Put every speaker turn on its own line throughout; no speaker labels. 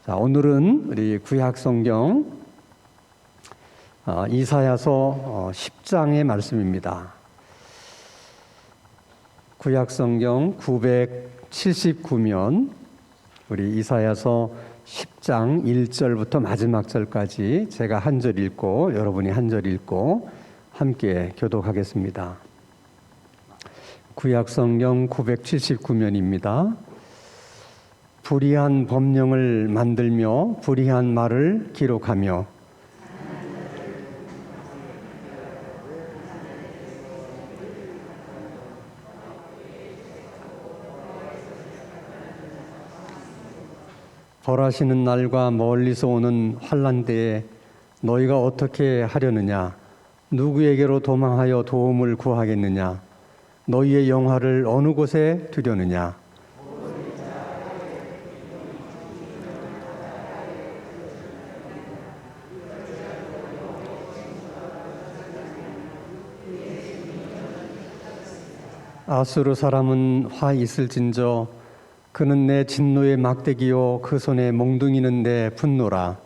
자, 오늘은 우리 구약 성경 이사야서 10장의 말씀입니다. 구약 성경 979면 우리 이사야서 10장 1절부터 마지막 절까지 제가 한 절 읽고 여러분이 한 절 읽고 함께 교독하겠습니다. 구약 성경 979면입니다. 불의한 법령을 만들며 불의한 말을 기록하며 벌하시는 날과 멀리서 오는 환난 때에 너희가 어떻게 하려느냐? 누구에게로 도망하여 도움을 구하겠느냐? 너희의 영화를 어느 곳에 두려느냐? 아수르 사람은 화 있을진저 그는 내 진노의 막대기요 그 손에 몽둥이는 내 분노라.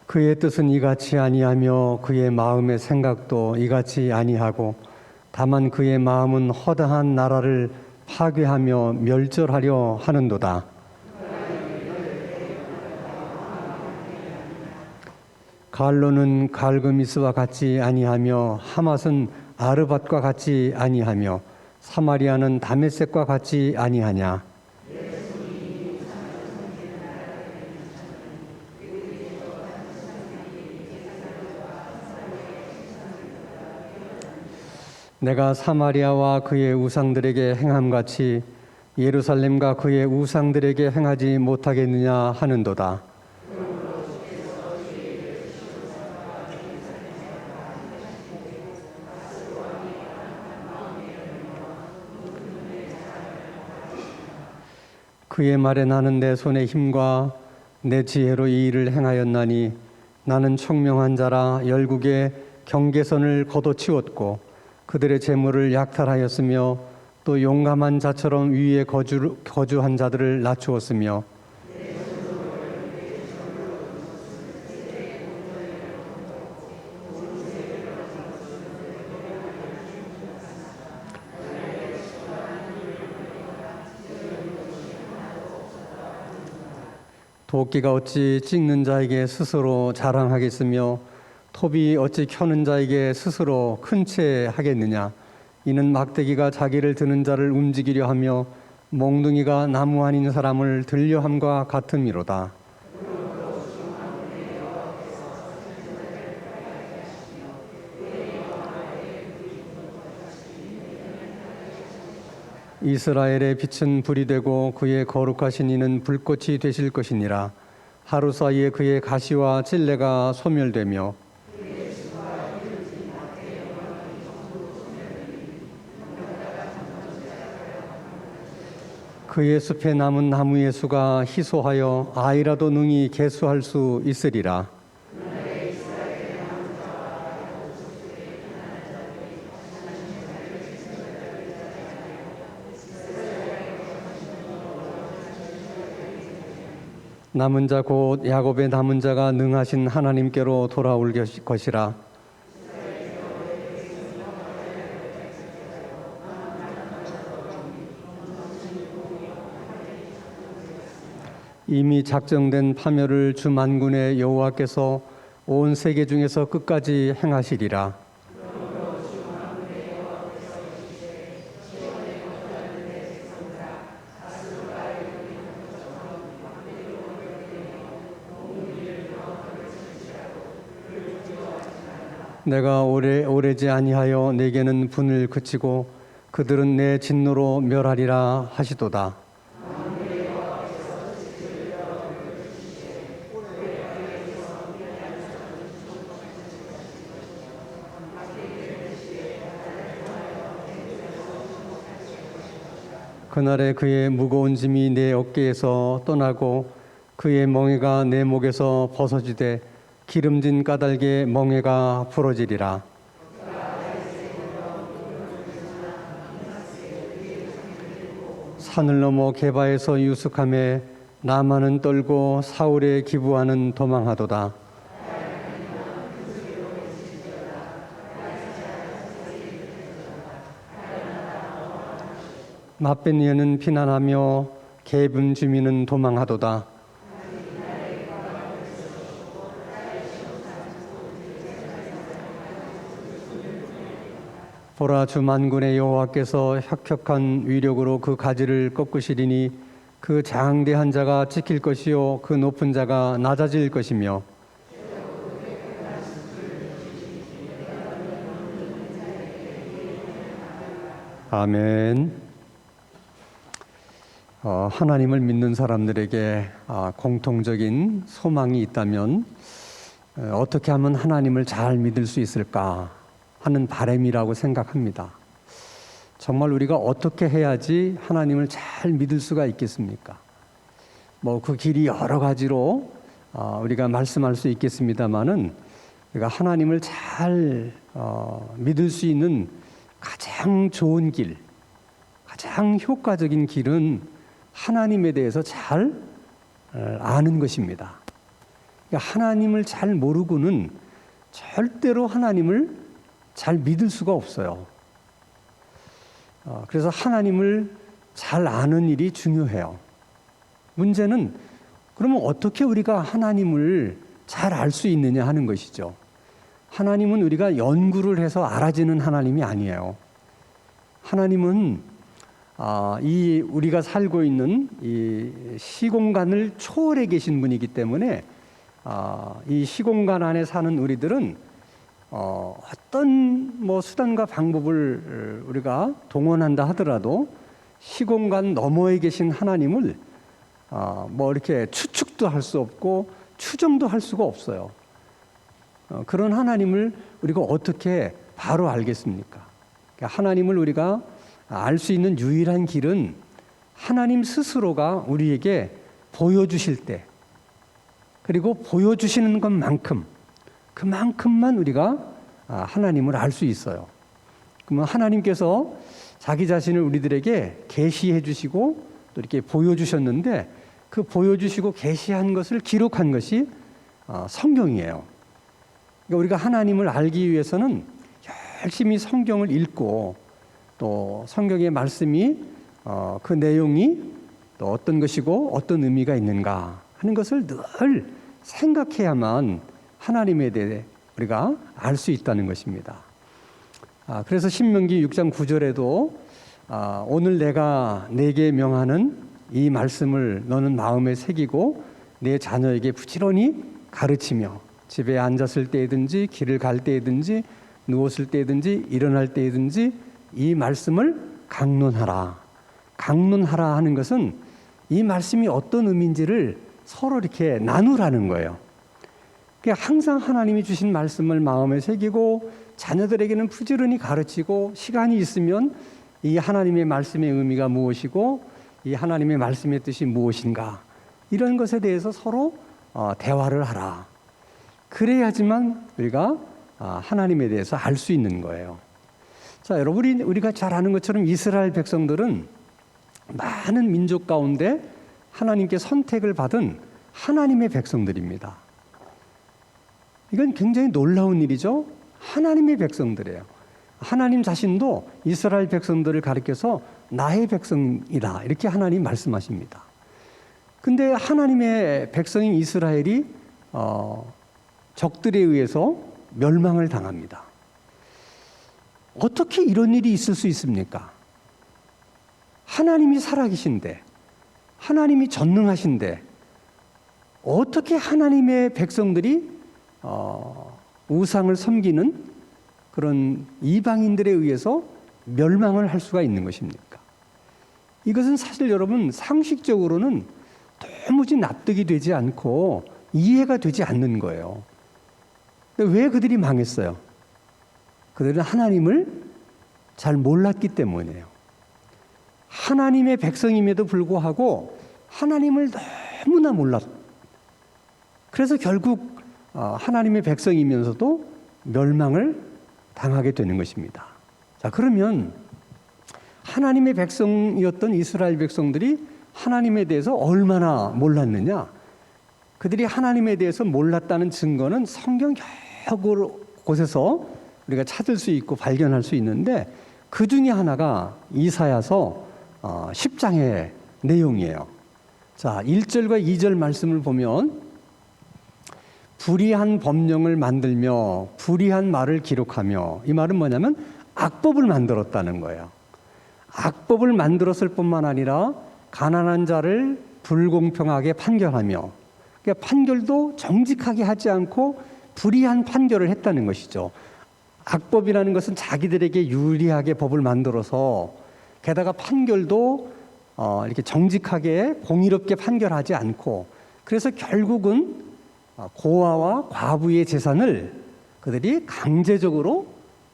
그의 뜻은 이같이 아니하며 그의 마음의 생각도 이같이 아니하고 다만 그의 마음은 허다한 나라를 파괴하며 멸절하려 하는도다. 갈로는 갈그미스와 같이 아니하며 하맛은 아르밧과 같이 아니하며 사마리아는 다메섹과 같이 아니하냐. 내가 사마리아와 그의 우상들에게 행함같이 예루살렘과 그의 우상들에게 행하지 못하겠느냐 하는도다. 그의 말에 나는 내 손의 힘과 내 지혜로 이 일을 행하였나니 나는 총명한 자라 열국의 경계선을 걷어치웠고 그들의 재물을 약탈하였으며 또 용감한 자처럼 위에 거주한 자들을 낮추었으며 도끼가 어찌 찍는 자에게 스스로 자랑하겠으며 톱이 어찌 켜는 자에게 스스로 큰 채 하겠느냐. 이는 막대기가 자기를 드는 자를 움직이려 하며 몽둥이가 나무 아닌 사람을 들려함과 같음이로다. 이스라엘의 빛은 불이 되고 그의 거룩하신 이는 불꽃이 되실 것이니라. 하루 사이에 그의 가시와 찔레가 소멸되며 그의 숲에 남은 나무의 수가 희소하여 아이라도 능히 계수할 수 있으리라. 남은 자 곧 야곱의 남은 자가 능하신 하나님께로 돌아올 것이라. 이미 작정된 파멸을 주 만군의 여호와께서 온 세계 중에서 끝까지 행하시리라. 내가 오래지 아니하여 내게는 분을 그치고 그들은 내 진노로 멸하리라 하시도다. 그날에 그의 무거운 짐이 내 어깨에서 떠나고 그의 멍에가 내 목에서 벗어지되 기름진 까닭에 멍에가 부러지리라. 산을 넘어 게바에서 유숙함에 나만은 떨고 사울의 기부하는 도망하도다. 맛벤니언은 피난하며 게분 주민은 도망하도다. 보라, 주 만군의 여호와께서 혁혁한 위력으로 그 가지를 꺾으시리니 그 장대한 자가 지킬 것이요 그 높은 자가 낮아질 것이며 아멘. 하나님을 믿는 사람들에게 공통적인 소망이 있다면 어떻게 하면 하나님을 잘 믿을 수 있을까 하는 바람이라고 생각합니다. 정말 우리가 어떻게 해야지 하나님을 잘 믿을 수가 있겠습니까? 그 길이 여러 가지로 우리가 말씀할 수 있겠습니다만은 우리가 하나님을 잘 믿을 수 있는 가장 좋은 길, 가장 효과적인 길은 하나님에 대해서 잘 아는 것입니다. 그러니까 하나님을 잘 모르고는 절대로 하나님을 잘 믿을 수가 없어요. 그래서 하나님을 잘 아는 일이 중요해요. 문제는 그러면 어떻게 우리가 하나님을 잘 알 수 있느냐 하는 것이죠. 하나님은 우리가 연구를 해서 알아지는 하나님이 아니에요. 하나님은 이 우리가 살고 있는 이 시공간을 초월해 계신 분이기 때문에 이 시공간 안에 사는 우리들은 어떤 수단과 방법을 우리가 동원한다 하더라도 시공간 너머에 계신 하나님을 이렇게 추측도 할 수 없고 추정도 할 수가 없어요. 그런 하나님을 우리가 어떻게 바로 알겠습니까? 그러니까 하나님을 우리가 알 수 있는 유일한 길은 하나님 스스로가 우리에게 보여주실 때, 그리고 보여주시는 것만큼 그만큼만 우리가 하나님을 알 수 있어요. 그러면 하나님께서 자기 자신을 우리들에게 계시해 주시고 또 이렇게 보여주셨는데 그 보여주시고 계시한 것을 기록한 것이 성경이에요. 그러니까 우리가 하나님을 알기 위해서는 열심히 성경을 읽고 또 성경의 말씀이 그 내용이 또 어떤 것이고 어떤 의미가 있는가 하는 것을 늘 생각해야만 하나님에 대해 우리가 알 수 있다는 것입니다. 그래서 신명기 6장 9절에도 오늘 내가 네게 명하는 이 말씀을 너는 마음에 새기고 내 자녀에게 부지런히 가르치며 집에 앉았을 때든지 길을 갈 때든지 누웠을 때든지 일어날 때든지 이 말씀을 강론하라. 강론하라 하는 것은 이 말씀이 어떤 의미인지를 서로 이렇게 나누라는 거예요. 항상 하나님이 주신 말씀을 마음에 새기고 자녀들에게는 부지런히 가르치고 시간이 있으면 이 하나님의 말씀의 의미가 무엇이고 이 하나님의 말씀의 뜻이 무엇인가 이런 것에 대해서 서로 대화를 하라. 그래야지만 우리가 하나님에 대해서 알 수 있는 거예요. 자, 여러분, 우리가 잘 아는 것처럼 이스라엘 백성들은 많은 민족 가운데 하나님께 선택을 받은 하나님의 백성들입니다. 이건 굉장히 놀라운 일이죠. 하나님의 백성들이에요. 하나님 자신도 이스라엘 백성들을 가리켜서 나의 백성이다 이렇게 하나님 말씀하십니다. 근데 하나님의 백성인 이스라엘이 적들에 의해서 멸망을 당합니다. 어떻게 이런 일이 있을 수 있습니까? 하나님이 살아계신데, 하나님이 전능하신데 어떻게 하나님의 백성들이 우상을 섬기는 그런 이방인들에 의해서 멸망을 할 수가 있는 것입니까? 이것은 사실 여러분 상식적으로는 도무지 납득이 되지 않고 이해가 되지 않는 거예요. 근데 왜 그들이 망했어요? 그들은 하나님을 잘 몰랐기 때문이에요. 하나님의 백성임에도 불구하고 하나님을 너무나 그래서 결국 하나님의 백성이면서도 멸망을 당하게 되는 것입니다. 자, 그러면 하나님의 백성이었던 이스라엘 백성들이 하나님에 대해서 얼마나 몰랐느냐? 그들이 하나님에 대해서 몰랐다는 증거는 성경 여러 곳에서 우리가 찾을 수 있고 발견할 수 있는데, 그 중에 하나가 이사야서 10장의 내용이에요. 자, 1절과 2절 말씀을 보면 불의한 법령을 만들며 불의한 말을 기록하며, 이 말은 뭐냐면 악법을 만들었다는 거예요. 악법을 만들었을 뿐만 아니라 가난한 자를 불공평하게 판결하며, 그러니까 판결도 정직하게 하지 않고 불의한 판결을 했다는 것이죠. 악법이라는 것은 자기들에게 유리하게 법을 만들어서, 게다가 판결도 이렇게 정직하게 공의롭게 판결하지 않고, 그래서 결국은 고아와 과부의 재산을 그들이 강제적으로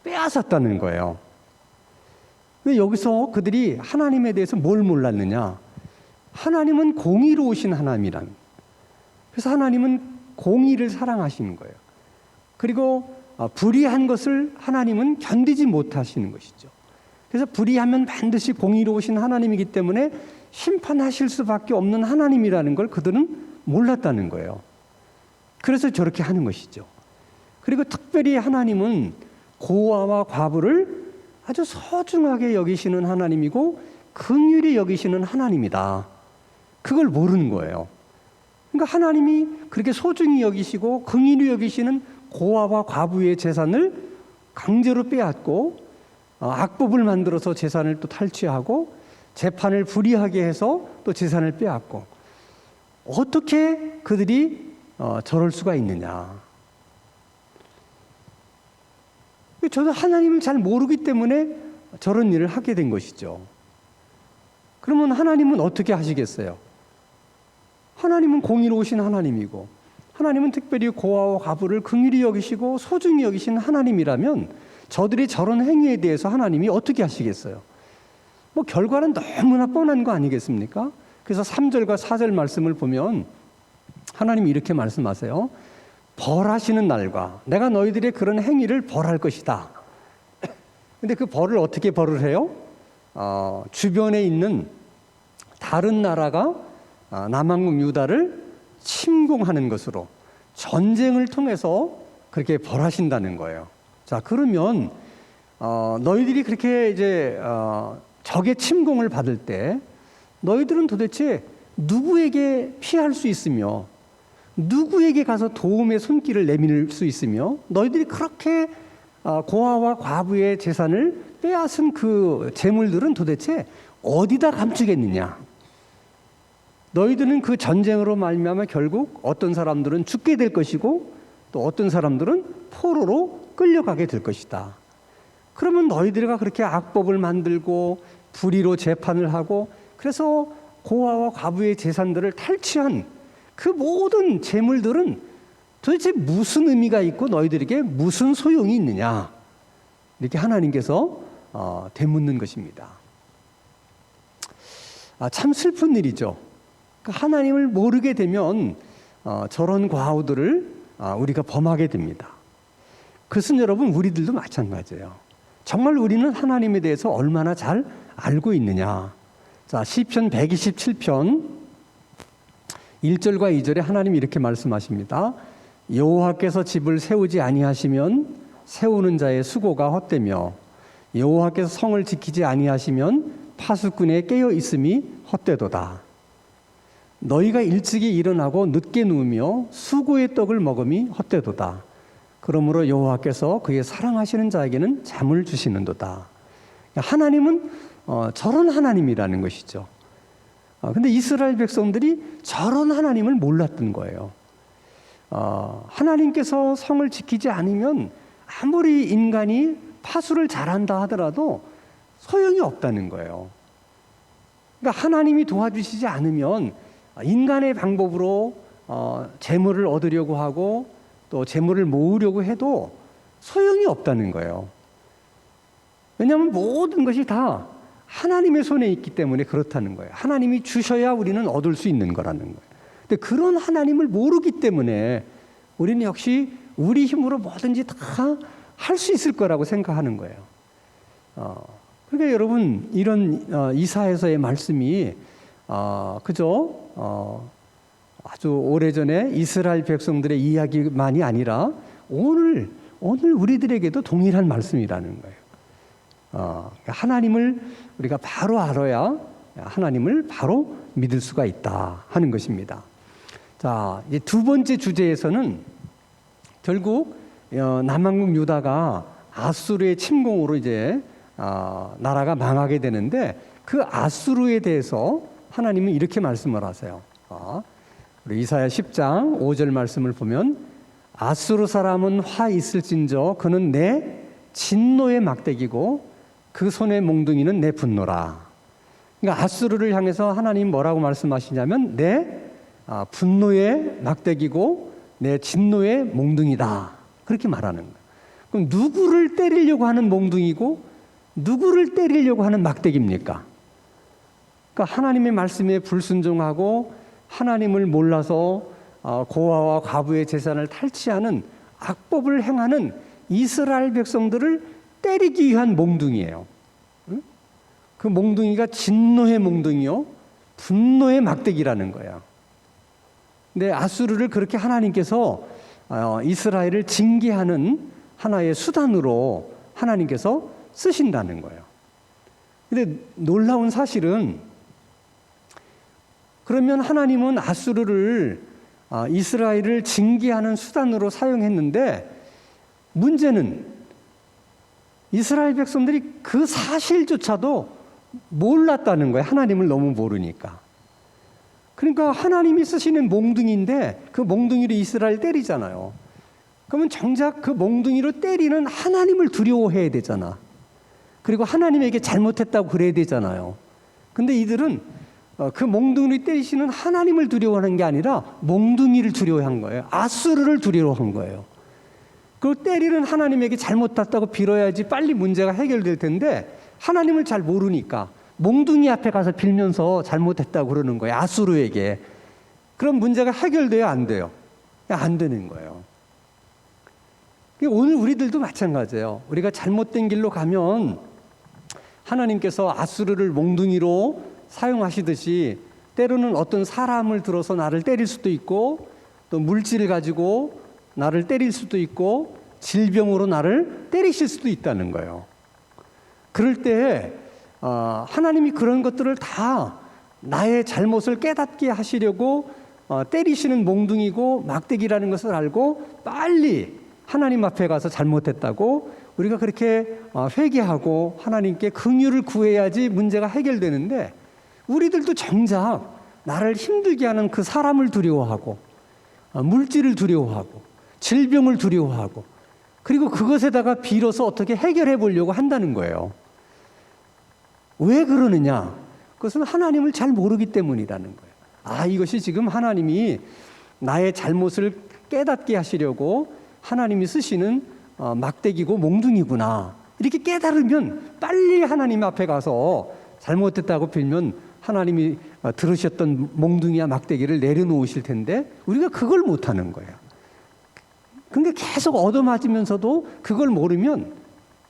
빼앗았다는 거예요. 근데 여기서 그들이 하나님에 대해서 뭘 몰랐느냐? 하나님은 공의로우신 하나님이란, 그래서 하나님은 공의를 사랑하시는 거예요. 그리고 불의한 것을 하나님은 견디지 못하시는 것이죠. 그래서 불의하면 반드시 공의로우신 하나님이기 때문에 심판하실 수밖에 없는 하나님이라는 걸 그들은 몰랐다는 거예요. 그래서 저렇게 하는 것이죠. 그리고 특별히 하나님은 고아와 과부를 아주 소중하게 여기시는 하나님이고 긍휼히 여기시는 하나님이다. 그걸 모르는 거예요. 그러니까 하나님이 그렇게 소중히 여기시고 긍휼히 여기시는 고아와 과부의 재산을 강제로 빼앗고, 악법을 만들어서 재산을 또 탈취하고, 재판을 불이하게 해서 또 재산을 빼앗고, 어떻게 그들이 저럴 수가 있느냐? 저도 하나님을 잘 모르기 때문에 저런 일을 하게 된 것이죠. 그러면 하나님은 어떻게 하시겠어요? 하나님은 공의로우신 하나님이고, 하나님은 특별히 고아와 과부를 긍휼히 여기시고 소중히 여기신 하나님이라면 저들이 저런 행위에 대해서 하나님이 어떻게 하시겠어요? 뭐 결과는 너무나 뻔한 거 아니겠습니까? 그래서 3절과 4절 말씀을 보면 하나님이 이렇게 말씀하세요. 벌하시는 날과 내가 너희들의 그런 행위를 벌할 것이다. 근데 그 벌을 어떻게 벌을 해요? 주변에 있는 다른 나라가 남왕국 유다를 침공하는 것으로 전쟁을 통해서 그렇게 벌하신다는 거예요. 자, 그러면 너희들이 그렇게 이제 적의 침공을 받을 때 너희들은 도대체 누구에게 피할 수 있으며 누구에게 가서 도움의 손길을 내밀 수 있으며, 너희들이 그렇게 고아와 과부의 재산을 빼앗은 그 재물들은 도대체 어디다 감추겠느냐? 너희들은 그 전쟁으로 말미암아 결국 어떤 사람들은 죽게 될 것이고 또 어떤 사람들은 포로로 끌려가게 될 것이다. 그러면 너희들과 그렇게 악법을 만들고 불의로 재판을 하고 그래서 고아와 과부의 재산들을 탈취한 그 모든 재물들은 도대체 무슨 의미가 있고 너희들에게 무슨 소용이 있느냐? 이렇게 하나님께서 되묻는 것입니다. 참 슬픈 일이죠. 하나님을 모르게 되면 저런 과오들을 우리가 범하게 됩니다. 그것은 여러분 우리들도 마찬가지예요. 정말 우리는 하나님에 대해서 얼마나 잘 알고 있느냐. 자, 시편 127편 1절과 2절에 하나님이 이렇게 말씀하십니다. 여호와께서 집을 세우지 아니하시면 세우는 자의 수고가 헛되며 여호와께서 성을 지키지 아니하시면 파수꾼의 깨어 있음이 헛되도다. 너희가 일찍이 일어나고 늦게 누우며 수고의 떡을 먹음이 헛되도다. 그러므로 여호와께서 그의 사랑하시는 자에게는 잠을 주시는도다. 하나님은 저런 하나님이라는 것이죠. 근데 이스라엘 백성들이 저런 하나님을 몰랐던 거예요. 하나님께서 성을 지키지 않으면 아무리 인간이 파수를 잘한다 하더라도 소용이 없다는 거예요. 그러니까 하나님이 도와주시지 않으면 인간의 방법으로 재물을 얻으려고 하고 또 재물을 모으려고 해도 소용이 없다는 거예요. 왜냐하면 모든 것이 다 하나님의 손에 있기 때문에 그렇다는 거예요. 하나님이 주셔야 우리는 얻을 수 있는 거라는 거예요. 근데 그런 하나님을 모르기 때문에 우리는 역시 우리 힘으로 뭐든지 다 할 수 있을 거라고 생각하는 거예요. 그러니까 여러분, 이런 이사야서의 말씀이 그저 아주 오래전에 이스라엘 백성들의 이야기만이 아니라 오늘 우리들에게도 동일한 말씀이라는 거예요. 하나님을 우리가 바로 알아야 하나님을 바로 믿을 수가 있다 하는 것입니다. 자, 이제 두 번째 주제에서는 결국 남한국 유다가 아수르의 침공으로 이제 나라가 망하게 되는데, 그 아수르에 대해서 하나님은 이렇게 말씀을 하세요. 우리 이사야 10장 5절 말씀을 보면, 아수르 사람은 화 있을진저 그는 내 진노의 막대기고 그 손의 몽둥이는 내 분노라. 그러니까 아수르를 향해서 하나님 뭐라고 말씀하시냐면, 내 분노의 막대기고 내 진노의 몽둥이다, 그렇게 말하는 거예요. 그럼 누구를 때리려고 하는 몽둥이고 누구를 때리려고 하는 막대기입니까? 그러니까 하나님의 말씀에 불순종하고 하나님을 몰라서 고아와 과부의 재산을 탈취하는 악법을 행하는 이스라엘 백성들을 때리기 위한 몽둥이에요. 그 몽둥이가 진노의 몽둥이요, 분노의 막대기라는 거야. 근데 아수르를 그렇게 하나님께서 이스라엘을 징계하는 하나의 수단으로 하나님께서 쓰신다는 거예요. 근데 놀라운 사실은, 그러면 하나님은 아수르를 이스라엘을 징계하는 수단으로 사용했는데, 문제는 이스라엘 백성들이 그 사실조차도 몰랐다는 거예요. 하나님을 너무 모르니까. 그러니까 하나님이 쓰시는 몽둥이인데 그 몽둥이로 이스라엘 때리잖아요. 그러면 정작 그 몽둥이로 때리는 하나님을 두려워해야 되잖아. 그리고 하나님에게 잘못했다고 그래야 되잖아요. 근데 이들은 그 몽둥이로 때리시는 하나님을 두려워하는 게 아니라 몽둥이를 두려워한 거예요. 아수르를 두려워한 거예요. 그 때리는 하나님에게 잘못했다고 빌어야지 빨리 문제가 해결될 텐데, 하나님을 잘 모르니까 몽둥이 앞에 가서 빌면서 잘못했다고 그러는 거예요, 아수르에게. 그럼 문제가 해결돼야 안 돼요? 안 되는 거예요. 오늘 우리들도 마찬가지예요. 우리가 잘못된 길로 가면 하나님께서 아수르를 몽둥이로 사용하시듯이 때로는 어떤 사람을 들어서 나를 때릴 수도 있고, 또 물질을 가지고 나를 때릴 수도 있고, 질병으로 나를 때리실 수도 있다는 거예요. 그럴 때 하나님이 그런 것들을 다 나의 잘못을 깨닫게 하시려고 때리시는 몽둥이고 막대기라는 것을 알고 빨리 하나님 앞에 가서 잘못했다고 우리가 그렇게 회개하고 하나님께 긍휼을 구해야지 문제가 해결되는데, 우리들도 정작 나를 힘들게 하는 그 사람을 두려워하고 물질을 두려워하고 질병을 두려워하고, 그리고 그것에다가 빌어서 어떻게 해결해 보려고 한다는 거예요. 왜 그러느냐? 그것은 하나님을 잘 모르기 때문이라는 거예요. 이것이 지금 하나님이 나의 잘못을 깨닫게 하시려고 하나님이 쓰시는 막대기고 몽둥이구나, 이렇게 깨달으면 빨리 하나님 앞에 가서 잘못했다고 빌면 하나님이 들으셨던 몽둥이와 막대기를 내려놓으실 텐데, 우리가 그걸 못하는 거예요. 그러니까 계속 얻어맞으면서도 그걸 모르면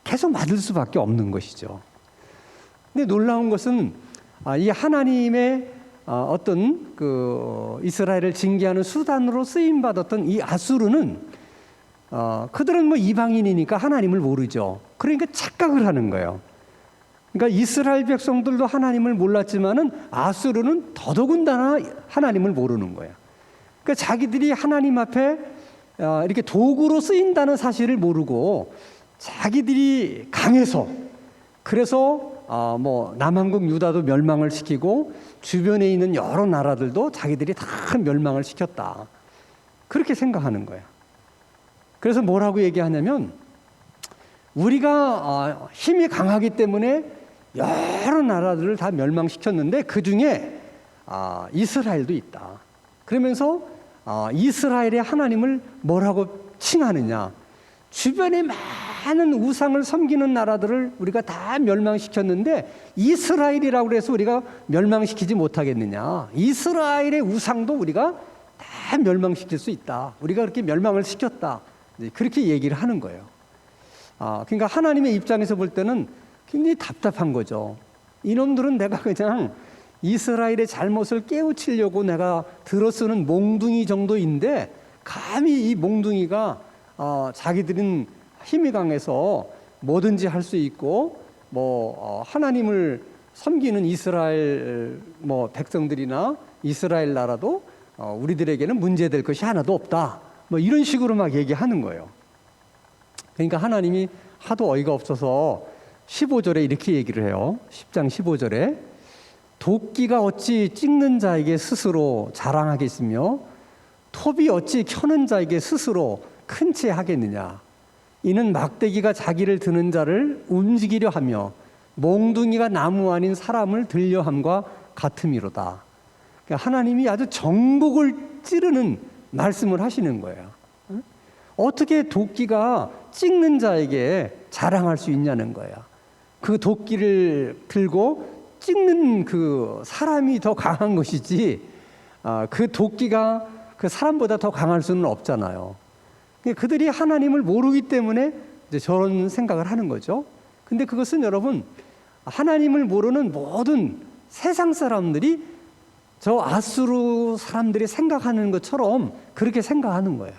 계속 맞을 수밖에 없는 것이죠. 근데 놀라운 것은 이 하나님의 어떤 그 이스라엘을 징계하는 수단으로 쓰임 받았던 이 아수르는 그들은 뭐 이방인이니까 하나님을 모르죠. 그러니까 착각을 하는 거예요. 그러니까 이스라엘 백성들도 하나님을 몰랐지만은 아수르는 더더군다나 하나님을 모르는 거예요. 그러니까 자기들이 하나님 앞에 이렇게 도구로 쓰인다는 사실을 모르고, 자기들이 강해서, 그래서 뭐 남한국 유다도 멸망을 시키고 주변에 있는 여러 나라들도 자기들이 다 멸망을 시켰다, 그렇게 생각하는 거예요. 그래서 뭐라고 얘기하냐면, 우리가 힘이 강하기 때문에 여러 나라들을 다 멸망시켰는데 그 중에 이스라엘도 있다. 그러면서 이스라엘의 하나님을 뭐라고 칭하느냐? 주변에 많은 우상을 섬기는 나라들을 우리가 다 멸망시켰는데 이스라엘이라고 해서 우리가 멸망시키지 못하겠느냐? 이스라엘의 우상도 우리가 다 멸망시킬 수 있다. 우리가 그렇게 멸망을 시켰다. 그렇게 얘기를 하는 거예요. 그러니까 하나님의 입장에서 볼 때는 굉장히 답답한 거죠. 이놈들은 내가 그냥 이스라엘의 잘못을 깨우치려고 내가 들어쓰는 몽둥이 정도인데 감히 이 몽둥이가 자기들은 힘이 강해서 뭐든지 할 수 있고 하나님을 섬기는 이스라엘 백성들이나 이스라엘 나라도 우리들에게는 문제될 것이 하나도 없다. 이런 식으로 막 얘기하는 거예요. 그러니까 하나님이 하도 어이가 없어서 15절에 이렇게 얘기를 해요. 10장 15절에 도끼가 어찌 찍는 자에게 스스로 자랑하겠으며 톱이 어찌 켜는 자에게 스스로 큰 채 하겠느냐. 이는 막대기가 자기를 드는 자를 움직이려 하며 몽둥이가 나무 아닌 사람을 들려 함과 같음이로다. 그러니까 하나님이 아주 정곡을 찌르는 말씀을 하시는 거예요. 어떻게 도끼가 찍는 자에게 자랑할 수 있냐는 거야. 그 도끼를 들고 찍는 그 사람이 더 강한 것이지 그 도끼가 그 사람보다 더 강할 수는 없잖아요. 그들이 하나님을 모르기 때문에 이제 저런 생각을 하는 거죠. 근데 그것은 여러분 하나님을 모르는 모든 세상 사람들이 저 아수르 사람들이 생각하는 것처럼 그렇게 생각하는 거예요.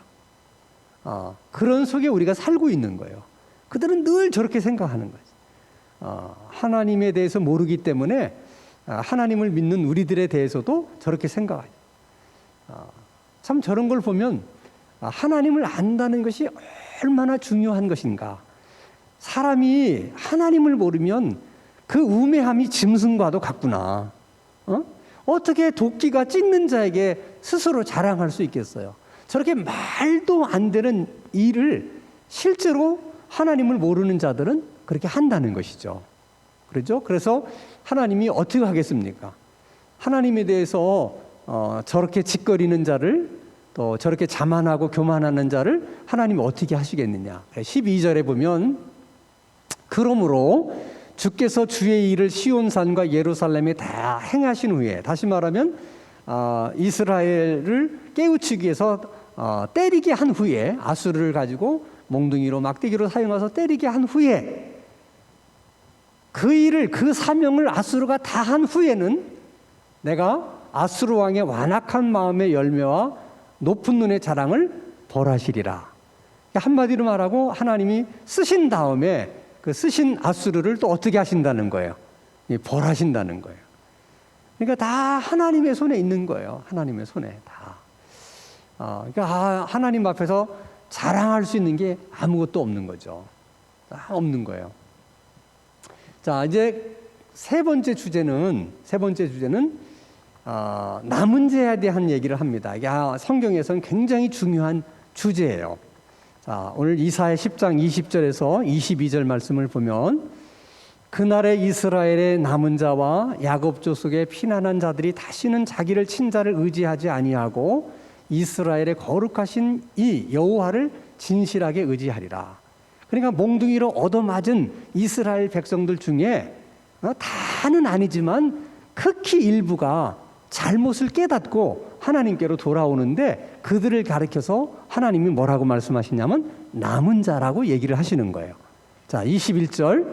그런 속에 우리가 살고 있는 거예요. 그들은 늘 저렇게 생각하는 거죠. 하나님에 대해서 모르기 때문에 하나님을 믿는 우리들에 대해서도 저렇게 생각하죠. 참 저런 걸 보면 하나님을 안다는 것이 얼마나 중요한 것인가. 사람이 하나님을 모르면 그 우매함이 짐승과도 같구나. 어떻게 도끼가 찍는 자에게 스스로 자랑할 수 있겠어요? 저렇게 말도 안 되는 일을 실제로 하나님을 모르는 자들은 그렇게 한다는 것이죠. 그렇죠? 그래서 하나님이 어떻게 하겠습니까? 하나님에 대해서 저렇게 짓거리는 자를 또 저렇게 자만하고 교만하는 자를 하나님이 어떻게 하시겠느냐. 12절에 보면 그러므로 주께서 주의 일을 시온산과 예루살렘에 다 행하신 후에, 다시 말하면 이스라엘을 깨우치기 위해서 때리게 한 후에, 아수르를 가지고 몽둥이로 막대기로 사용해서 때리게 한 후에, 그 일을, 그 사명을 아수르가 다 한 후에는 내가 아수르 왕의 완악한 마음의 열매와 높은 눈의 자랑을 벌하시리라. 한마디로 말하고 하나님이 쓰신 다음에 그 쓰신 아수르를 또 어떻게 하신다는 거예요? 벌하신다는 거예요. 그러니까 다 하나님의 손에 있는 거예요. 하나님의 손에 다. 그러니까 하나님 앞에서 자랑할 수 있는 게 아무것도 없는 거죠. 다 없는 거예요. 자, 이제 세 번째 주제는 남은 자에 대한 얘기를 합니다. 이게 성경에서는 굉장히 중요한 주제예요. 자, 오늘 이사야 10장 20절에서 22절 말씀을 보면 그날에 이스라엘의 남은 자와 야곱 족속의 피난한 자들이 다시는 자기를 친자를 의지하지 아니하고 이스라엘의 거룩하신 이 여호와를 진실하게 의지하리라. 그러니까 몽둥이로 얻어맞은 이스라엘 백성들 중에 다는 아니지만 극히 일부가 잘못을 깨닫고 하나님께로 돌아오는데 그들을 가리켜서 하나님이 뭐라고 말씀하시냐면 남은 자라고 얘기를 하시는 거예요. 자, 21절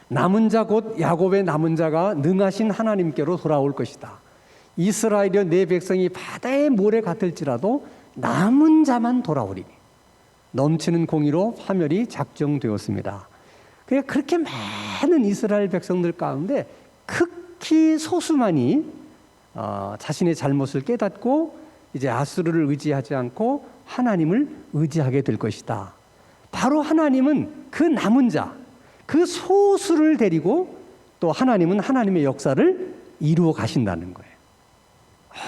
남은 자 곧 야곱의 남은 자가 능하신 하나님께로 돌아올 것이다. 이스라엘여 내 백성이 바다의 모래 같을지라도 남은 자만 돌아오리니 넘치는 공의로 파멸이 작정되었습니다. 그러니까 그렇게 많은 이스라엘 백성들 가운데 극히 소수만이 자신의 잘못을 깨닫고 이제 아수르를 의지하지 않고 하나님을 의지하게 될 것이다. 바로 하나님은 그 남은 자, 그 소수를 데리고 또 하나님은 하나님의 역사를 이루어 가신다는 거예요.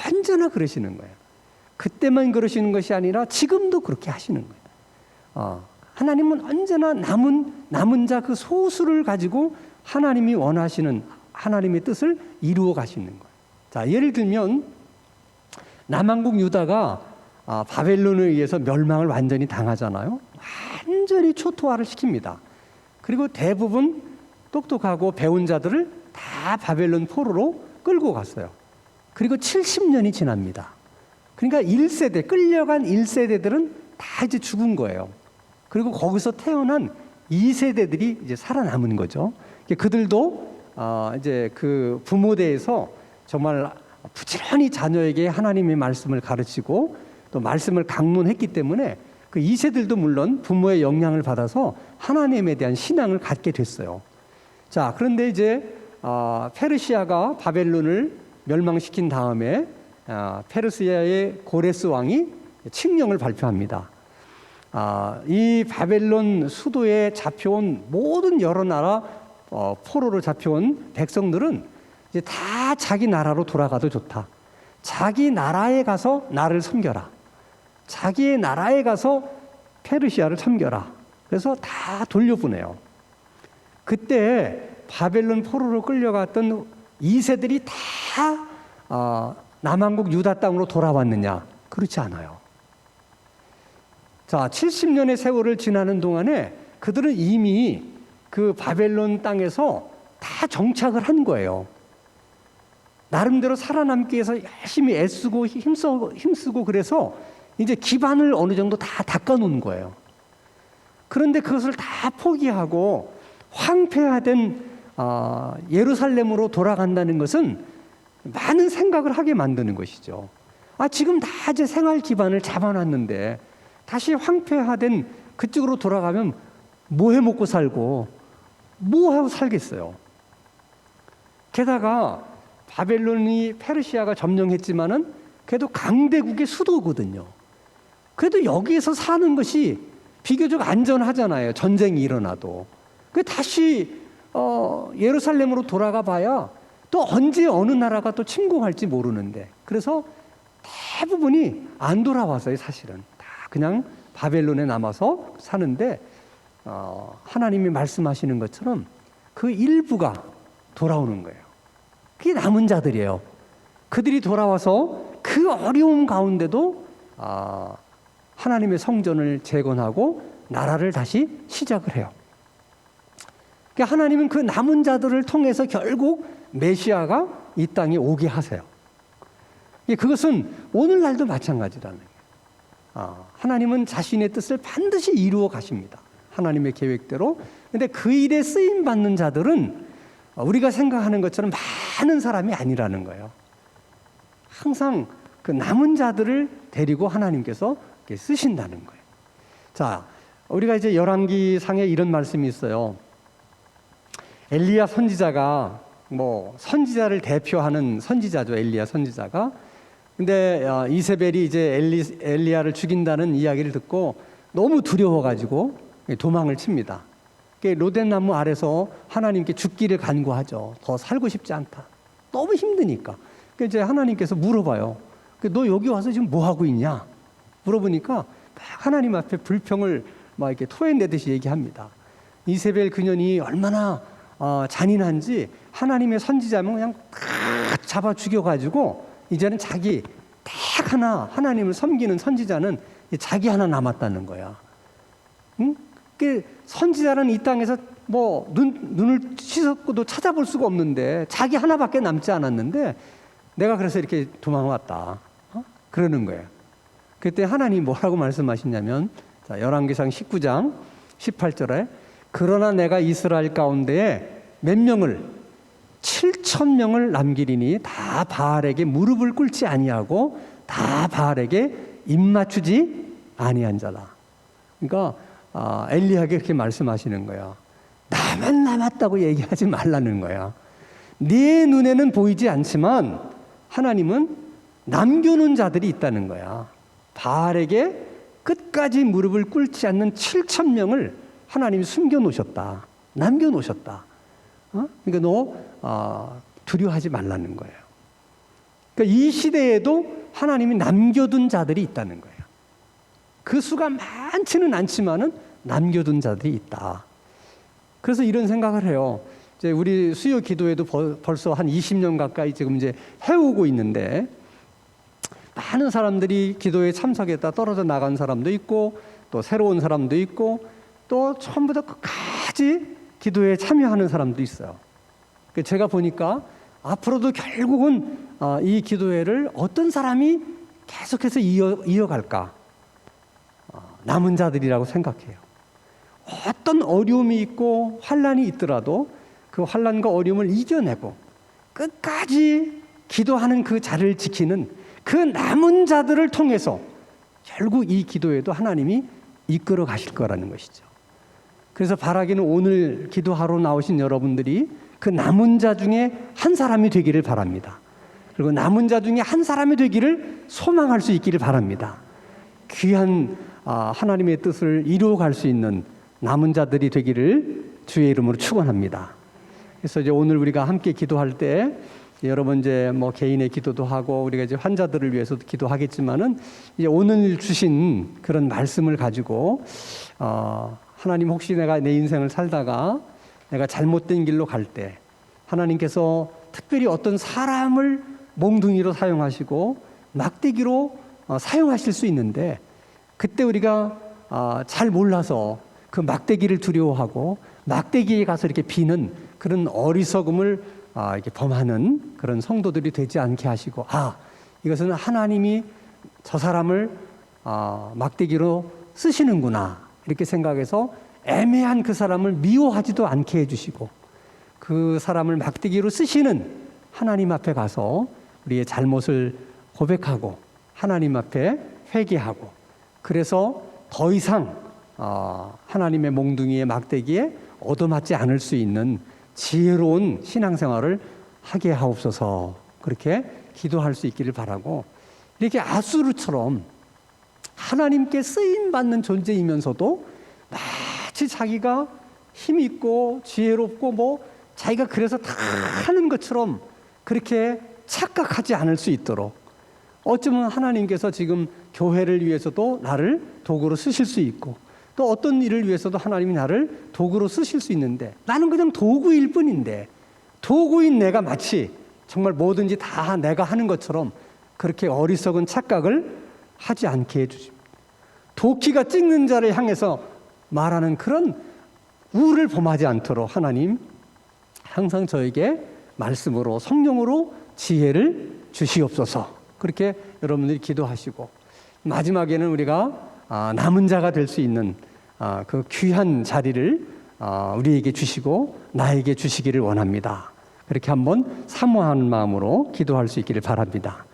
언제나 그러시는 거예요. 그때만 그러시는 것이 아니라 지금도 그렇게 하시는 거예요. 하나님은 언제나 남은 자 그 소수를 가지고 하나님이 원하시는 하나님의 뜻을 이루어 가시는 거예요. 자, 예를 들면 남한국 유다가 바벨론에 의해서 멸망을 완전히 당하잖아요. 완전히 초토화를 시킵니다. 그리고 대부분 똑똑하고 배운 자들을 다 바벨론 포로로 끌고 갔어요. 그리고 70년이 지납니다. 그러니까 1세대, 끌려간 1세대들은 다 이제 죽은 거예요. 그리고 거기서 태어난 2세대들이 이제 살아남은 거죠. 그들도 이제 그 부모대에서 정말 부지런히 자녀에게 하나님의 말씀을 가르치고 또 말씀을 강론했기 때문에 그 2세들도 물론 부모의 영향을 받아서 하나님에 대한 신앙을 갖게 됐어요. 자, 그런데 이제 페르시아가 바벨론을 멸망시킨 다음에 페르시아의 고레스 왕이 칙령을 발표합니다. 이 바벨론 수도에 잡혀온 모든 여러 나라 포로로 잡혀온 백성들은 이제 다 자기 나라로 돌아가도 좋다. 자기 나라에 가서 나를 섬겨라. 자기의 나라에 가서 페르시아를 섬겨라. 그래서 다 돌려보내요. 그때 바벨론 포로로 끌려갔던 2세들이 다 남한국 유다 땅으로 돌아왔느냐? 그렇지 않아요. 자, 70년의 세월을 지나는 동안에 그들은 이미 그 바벨론 땅에서 다 정착을 한 거예요. 나름대로 살아남기 위해서 열심히 애쓰고 힘쓰고 그래서 이제 기반을 어느 정도 다 닦아놓은 거예요. 그런데 그것을 다 포기하고 황폐화된 예루살렘으로 돌아간다는 것은 많은 생각을 하게 만드는 것이죠. 지금 다 이제 생활 기반을 잡아놨는데 다시 황폐화된 그쪽으로 돌아가면 뭐 해 먹고 살고 뭐 하고 살겠어요. 게다가 바벨론이 페르시아가 점령했지만은 그래도 강대국의 수도거든요. 그래도 여기에서 사는 것이 비교적 안전하잖아요. 전쟁이 일어나도. 그 다시 예루살렘으로 돌아가 봐야 또 언제 어느 나라가 또 침공할지 모르는데, 그래서 대부분이 안 돌아와서요. 사실은 다 그냥 바벨론에 남아서 사는데 하나님이 말씀하시는 것처럼 그 일부가 돌아오는 거예요. 그게 남은 자들이에요. 그들이 돌아와서 그 어려움 가운데도 하나님의 성전을 재건하고 나라를 다시 시작을 해요. 그러니까 하나님은 그 남은 자들을 통해서 결국 메시아가 이 땅에 오게 하세요. 그것은 오늘날도 마찬가지라는 거예요. 하나님은 자신의 뜻을 반드시 이루어 가십니다. 하나님의 계획대로. 그런데 그 일에 쓰임 받는 자들은 우리가 생각하는 것처럼 많은 사람이 아니라는 거예요. 항상 그 남은 자들을 데리고 하나님께서 쓰신다는 거예요. 자, 우리가 이제 열왕기상에 이런 말씀이 있어요. 엘리야 선지자가 선지자를 대표하는 선지자죠. 엘리야 선지자가. 근데 이세벨이 이제 엘리야를 죽인다는 이야기를 듣고 너무 두려워가지고 도망을 칩니다. 로덴나무 아래서 하나님께 죽기를 간구하죠. 더 살고 싶지 않다. 너무 힘드니까. 이제 하나님께서 물어봐요. 너 여기 와서 지금 뭐 하고 있냐? 물어보니까 막 하나님 앞에 불평을 막 이렇게 토해내듯이 얘기합니다. 이세벨 그년이 얼마나 잔인한지 하나님의 선지자면 그냥 딱 잡아 죽여가지고 이제는 자기 딱 하나 하나님을 섬기는 선지자는 자기 하나 남았다는 거야. 응? 선지자는 이 땅에서 눈을 씻었고도 찾아볼 수가 없는데 자기 하나밖에 남지 않았는데 내가 그래서 이렇게 도망왔다. 그러는 거예요. 그때 하나님이 뭐라고 말씀하시냐면 열왕기상 19장 18절에 그러나 내가 이스라엘 가운데에 몇 명을 7,000명을 남기리니 다 바알에게 무릎을 꿇지 아니하고 다 바알에게 입맞추지 아니한 자다. 그러니까 엘리야에게 그렇게 말씀하시는 거야. 나만 남았다고 얘기하지 말라는 거야. 네 눈에는 보이지 않지만 하나님은 남겨놓은 자들이 있다는 거야. 바알에게 끝까지 무릎을 꿇지 않는 7,000명을 하나님이 숨겨놓으셨다. 남겨놓으셨다. 그러니까 너 두려워하지 말라는 거예요. 그러니까 이 시대에도 하나님이 남겨둔 자들이 있다는 거예요. 그 수가 많지는 않지만은 남겨둔 자들이 있다. 그래서 이런 생각을 해요. 이제 우리 수요 기도회도 벌써 한 20년 가까이 지금 이제 해오고 있는데 많은 사람들이 기도에 참석했다 떨어져 나간 사람도 있고 또 새로운 사람도 있고 또 처음부터 끝까지 기도에 참여하는 사람도 있어요. 제가 보니까 앞으로도 결국은 이 기도회를 어떤 사람이 계속해서 이어갈까? 남은 자들이라고 생각해요. 어떤 어려움이 있고 환난이 있더라도 그 환난과 어려움을 이겨내고 끝까지 기도하는 그 자리를 지키는 그 남은 자들을 통해서 결국 이 기도에도 하나님이 이끌어 가실 거라는 것이죠. 그래서 바라기는 오늘 기도하러 나오신 여러분들이 그 남은 자 중에 한 사람이 되기를 바랍니다. 그리고 남은 자 중에 한 사람이 되기를 소망할 수 있기를 바랍니다. 귀한 하나님의 뜻을 이루어갈 수 있는 남은 자들이 되기를 주의 이름으로 축원합니다. 그래서 이제 오늘 우리가 함께 기도할 때 여러분 이제 뭐 개인의 기도도 하고 우리가 이제 환자들을 위해서도 기도하겠지만은 이제 오늘 주신 그런 말씀을 가지고 하나님 혹시 내가 내 인생을 살다가 내가 잘못된 길로 갈 때 하나님께서 특별히 어떤 사람을 몽둥이로 사용하시고 막대기로 사용하실 수 있는데 그때 우리가 잘 몰라서 그 막대기를 두려워하고 막대기에 가서 이렇게 비는 그런 어리석음을 이렇게 범하는 그런 성도들이 되지 않게 하시고 이것은 하나님이 저 사람을 막대기로 쓰시는구나 이렇게 생각해서 애매한 그 사람을 미워하지도 않게 해주시고 그 사람을 막대기로 쓰시는 하나님 앞에 가서 우리의 잘못을 고백하고 하나님 앞에 회개하고 그래서 더 이상 하나님의 몽둥이의 막대기에 얻어맞지 않을 수 있는 지혜로운 신앙생활을 하게 하옵소서. 그렇게 기도할 수 있기를 바라고 이렇게 아수르처럼 하나님께 쓰임받는 존재이면서도 마치 자기가 힘있고 지혜롭고 뭐 자기가 그래서 다 하는 것처럼 그렇게 착각하지 않을 수 있도록 어쩌면 하나님께서 지금 교회를 위해서도 나를 도구로 쓰실 수 있고 또 어떤 일을 위해서도 하나님이 나를 도구로 쓰실 수 있는데 나는 그냥 도구일 뿐인데 도구인 내가 마치 정말 뭐든지 다 내가 하는 것처럼 그렇게 어리석은 착각을 하지 않게 해주십니다. 도끼가 찍는 자를 향해서 말하는 그런 우를 범하지 않도록 하나님 항상 저에게 말씀으로 성령으로 지혜를 주시옵소서. 그렇게 여러분들이 기도하시고 마지막에는 우리가 남은 자가 될 수 있는 그 귀한 자리를 우리에게 주시고 나에게 주시기를 원합니다. 그렇게 한번 사모하는 마음으로 기도할 수 있기를 바랍니다.